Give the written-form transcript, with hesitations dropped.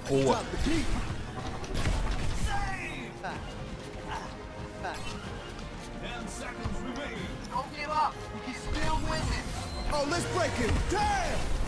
กูอะ Don't give up. You can still win this. Oh, let's break him. Damn!